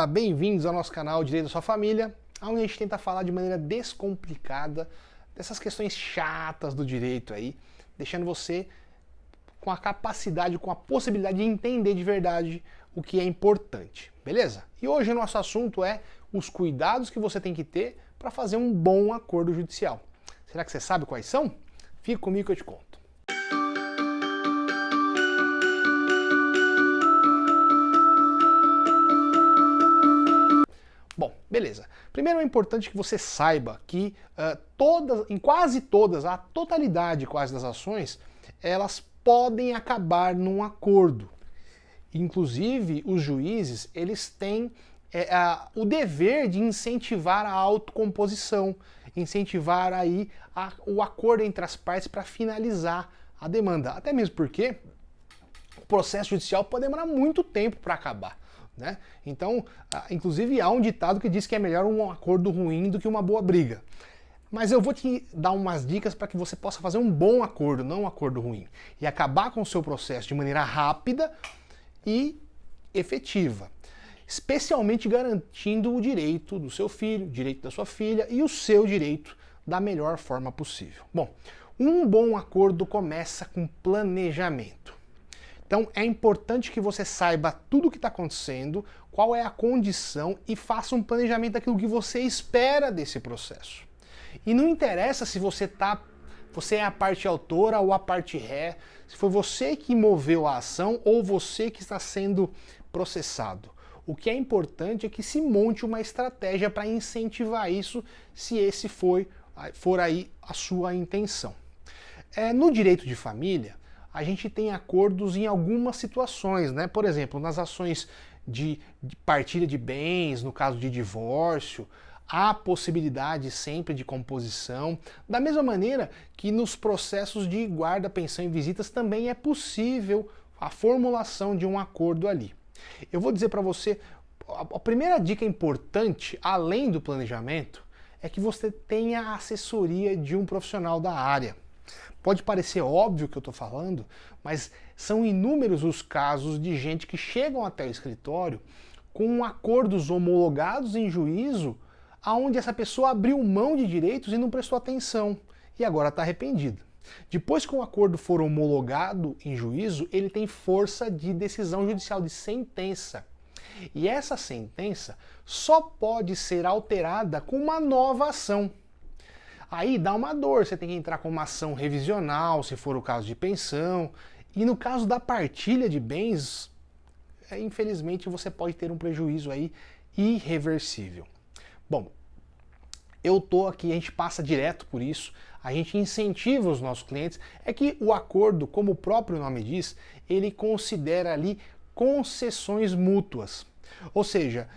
Olá, bem-vindos ao nosso canal Direito da Sua Família, onde a gente tenta falar de maneira descomplicada dessas questões chatas do direito aí, deixando você com a capacidade, com a possibilidade de entender de verdade o que é importante, beleza? E hoje o nosso assunto é os cuidados que você tem que ter para fazer um bom acordo judicial. Será que você sabe quais são? Fica comigo que eu te conto. Bom, beleza. Primeiro é importante que você saiba que em quase todas, a totalidade quase das ações, elas podem acabar num acordo. Inclusive, os juízes, eles têm o dever de incentivar a autocomposição, incentivar aí o acordo entre as partes para finalizar a demanda. Até mesmo porque o processo judicial pode demorar muito tempo para acabar. Né? Então, inclusive há um ditado que diz que é melhor um acordo ruim do que uma boa briga. Mas eu vou te dar umas dicas para que você possa fazer um bom acordo, não um acordo ruim. E acabar com o seu processo de maneira rápida e efetiva. Especialmente garantindo o direito do seu filho, o direito da sua filha e o seu direito da melhor forma possível. Bom, um bom acordo começa com planejamento. Então é importante que você saiba tudo o que está acontecendo, qual é a condição e faça um planejamento daquilo que você espera desse processo. E não interessa se você é a parte autora ou a parte ré, se foi você que moveu a ação ou você que está sendo processado. O que é importante é que se monte uma estratégia para incentivar isso, se esse for aí a sua intenção. No direito de família, a gente tem acordos em algumas situações, né? Por exemplo, nas ações de partilha de bens, no caso de divórcio, há possibilidade sempre de composição. Da mesma maneira que nos processos de guarda, pensão e visitas também é possível a formulação de um acordo ali. Eu vou dizer para você, a primeira dica importante, além do planejamento, é que você tenha a assessoria de um profissional da área. Pode parecer óbvio o que eu estou falando, mas são inúmeros os casos de gente que chegam até o escritório com acordos homologados em juízo, aonde essa pessoa abriu mão de direitos e não prestou atenção, e agora está arrependida. Depois que um acordo for homologado em juízo, ele tem força de decisão judicial, de sentença. E essa sentença só pode ser alterada com uma nova ação. Aí dá uma dor, você tem que entrar com uma ação revisional, se for o caso de pensão. E no caso da partilha de bens, infelizmente você pode ter um prejuízo aí irreversível. Bom, eu tô aqui, a gente passa direto por isso, a gente incentiva os nossos clientes, é que o acordo, como o próprio nome diz, ele considera ali concessões mútuas. Ou seja,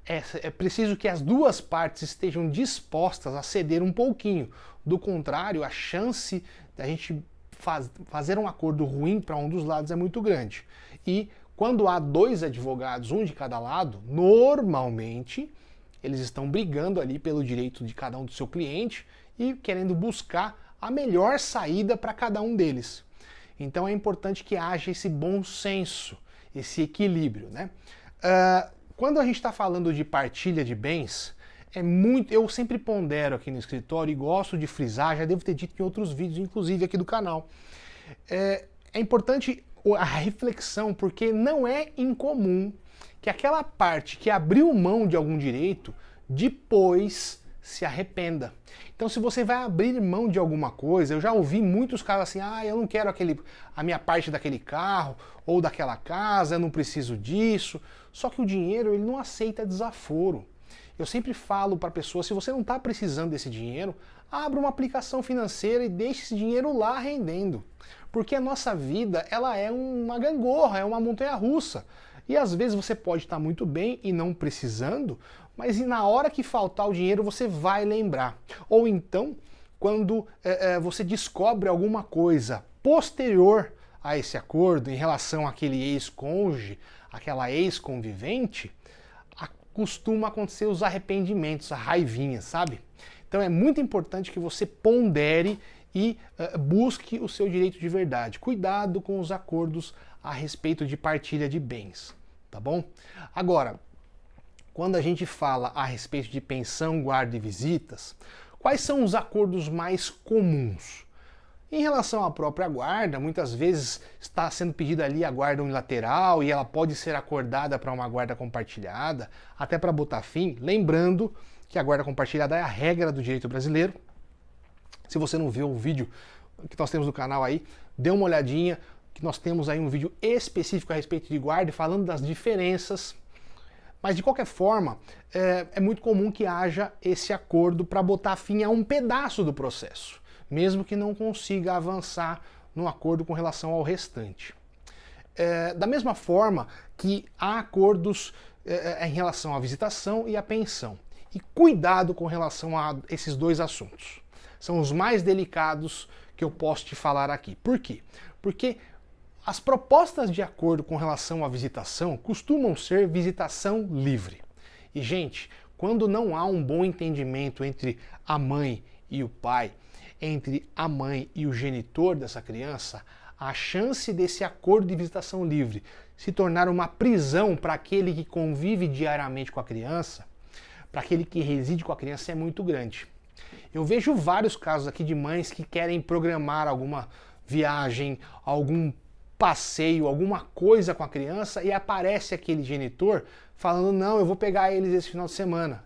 é preciso que as duas partes estejam dispostas a ceder um pouquinho. Do contrário, a chance da gente fazer um acordo ruim para um dos lados é muito grande. E quando há dois advogados, um de cada lado, normalmente eles estão brigando ali pelo direito de cada um do seu cliente e querendo buscar a melhor saída para cada um deles. Então é importante que haja esse bom senso, esse equilíbrio, né? Quando a gente está falando de partilha de bens, eu sempre pondero aqui no escritório e gosto de frisar, já devo ter dito em outros vídeos, inclusive aqui do canal. É importante a reflexão, porque não é incomum que aquela parte que abriu mão de algum direito, depois se arrependa. Então, se você vai abrir mão de alguma coisa, eu já ouvi muitos casos assim, eu não quero a minha parte daquele carro ou daquela casa, eu não preciso disso. Só que o dinheiro, ele não aceita desaforo. Eu sempre falo para a pessoa, se você não está precisando desse dinheiro, abra uma aplicação financeira e deixe esse dinheiro lá rendendo. Porque a nossa vida, ela é uma gangorra, é uma montanha-russa. E às vezes você pode estar muito bem e não precisando, mas na hora que faltar o dinheiro você vai lembrar. Ou então, quando você descobre alguma coisa posterior a esse acordo em relação àquele ex-cônjuge, aquela ex-convivente, costuma acontecer os arrependimentos, a raivinha, sabe? Então é muito importante que você pondere e busque o seu direito de verdade. Cuidado com os acordos a respeito de partilha de bens, tá bom? Agora, quando a gente fala a respeito de pensão, guarda e visitas, quais são os acordos mais comuns? Em relação à própria guarda, muitas vezes está sendo pedida ali a guarda unilateral e ela pode ser acordada para uma guarda compartilhada, até para botar fim, lembrando que a guarda compartilhada é a regra do direito brasileiro. Se você não viu o vídeo que nós temos no canal aí, dê uma olhadinha, que nós temos aí um vídeo específico a respeito de guarda, falando das diferenças. Mas de qualquer forma, é muito comum que haja esse acordo para botar fim a um pedaço do processo, mesmo que não consiga avançar no acordo com relação ao restante. Da mesma forma que há acordos em relação à visitação e à pensão. E cuidado com relação a esses dois assuntos. São os mais delicados que eu posso te falar aqui. Por quê? Porque as propostas de acordo com relação à visitação costumam ser visitação livre. E, gente, quando não há um bom entendimento entre a mãe e o pai, entre a mãe e o genitor dessa criança, a chance desse acordo de visitação livre se tornar uma prisão para aquele que convive diariamente com a criança, para aquele que reside com a criança, é muito grande. Eu vejo vários casos aqui de mães que querem programar alguma viagem, algum passeio, alguma coisa com a criança e aparece aquele genitor falando: não, eu vou pegar eles esse final de semana.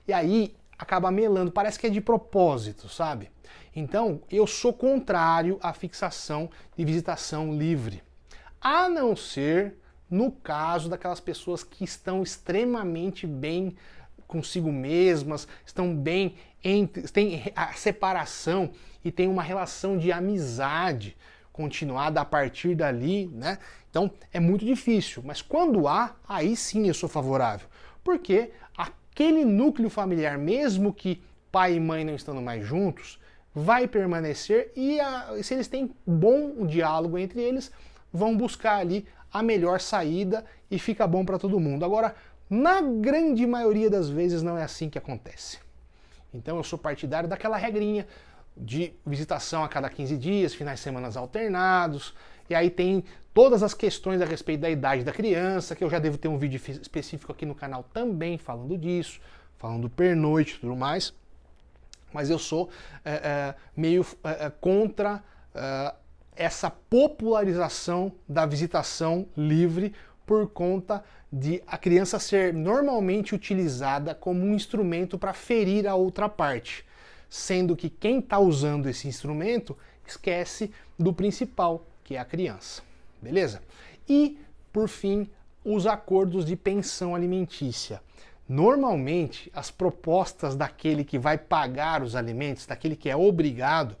E aí acaba melando, parece que é de propósito, sabe? Então eu sou contrário à fixação de visitação livre, a não ser no caso daquelas pessoas que estão extremamente bem consigo mesmas, estão bem tem a separação e tem uma relação de amizade continuada a partir dali, né? Então é muito difícil, mas quando há, aí sim eu sou favorável, porque aquele núcleo familiar, mesmo que pai e mãe não estando mais juntos, vai permanecer e se eles têm bom diálogo entre eles, vão buscar ali a melhor saída e fica bom para todo mundo. Agora, na grande maioria das vezes não é assim que acontece. Então eu sou partidário daquela regrinha de visitação a cada 15 dias, finais de semana alternados, e aí tem todas as questões a respeito da idade da criança, que eu já devo ter um vídeo específico aqui no canal também falando disso, falando do pernoite e tudo mais, mas eu sou meio contra essa popularização da visitação livre por conta de a criança ser normalmente utilizada como um instrumento para ferir a outra parte, sendo que quem está usando esse instrumento esquece do principal, que é a criança. Beleza? E, por fim, os acordos de pensão alimentícia. Normalmente, as propostas daquele que vai pagar os alimentos, daquele que é obrigado,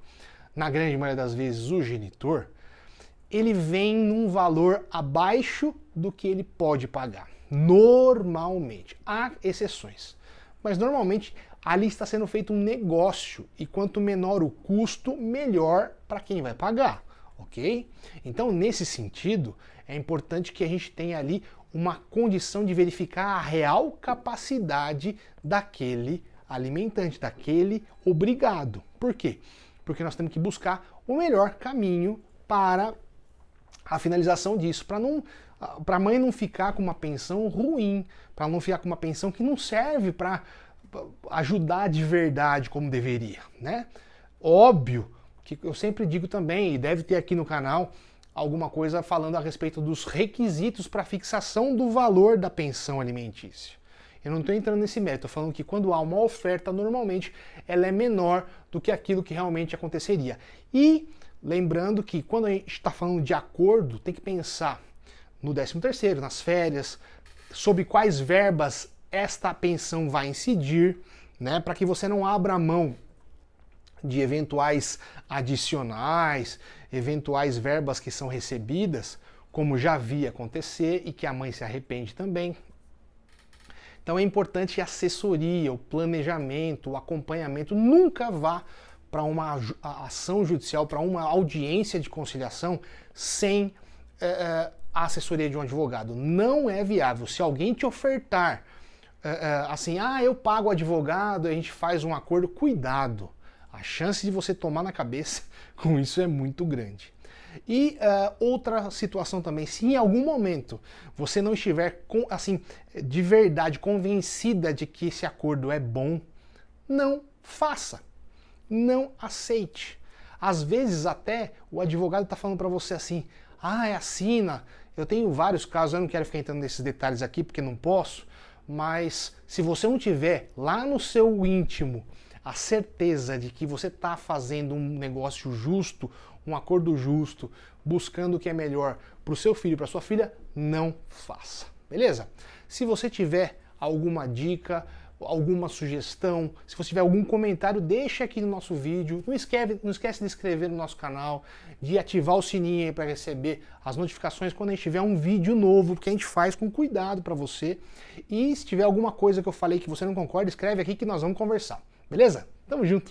na grande maioria das vezes o genitor, ele vem num valor abaixo do que ele pode pagar. Normalmente. Há exceções. Mas normalmente ali está sendo feito um negócio e quanto menor o custo, melhor para quem vai pagar, ok? Então, nesse sentido, é importante que a gente tenha ali uma condição de verificar a real capacidade daquele alimentante, daquele obrigado. Por quê? Porque nós temos que buscar o melhor caminho para a finalização disso, para a mãe não ficar com uma pensão ruim, para não ficar com uma pensão que não serve para ajudar de verdade como deveria, né? Óbvio que eu sempre digo também, e deve ter aqui no canal alguma coisa falando a respeito dos requisitos para fixação do valor da pensão alimentícia. Eu não estou entrando nesse mérito, estou falando que quando há uma oferta, normalmente ela é menor do que aquilo que realmente aconteceria. E lembrando que quando a gente está falando de acordo, tem que pensar no 13º, nas férias, sobre quais verbas esta pensão vai incidir, né, para que você não abra mão de eventuais adicionais, eventuais verbas que são recebidas, como já vi acontecer e que a mãe se arrepende também. Então é importante a assessoria, o planejamento, o acompanhamento. Nunca vá para uma ação judicial, para uma audiência de conciliação sem a assessoria de um advogado. Não é viável. Se alguém te ofertar assim, eu pago o advogado, a gente faz um acordo, cuidado. A chance de você tomar na cabeça com isso é muito grande. E outra situação também, se em algum momento você não estiver assim, de verdade convencida de que esse acordo é bom, não faça, não aceite. Às vezes até o advogado está falando para você assim, assina. Eu tenho vários casos, eu não quero ficar entrando nesses detalhes aqui porque não posso, mas se você não tiver lá no seu íntimo a certeza de que você está fazendo um negócio justo, um acordo justo, buscando o que é melhor para o seu filho e para sua filha, não faça. Beleza? Se você tiver alguma dica, alguma sugestão, se você tiver algum comentário, deixa aqui no nosso vídeo. Não esquece de inscrever no nosso canal, de ativar o sininho para receber as notificações quando a gente tiver um vídeo novo, que a gente faz com cuidado para você. E se tiver alguma coisa que eu falei que você não concorda, escreve aqui que nós vamos conversar. Beleza? Tamo junto!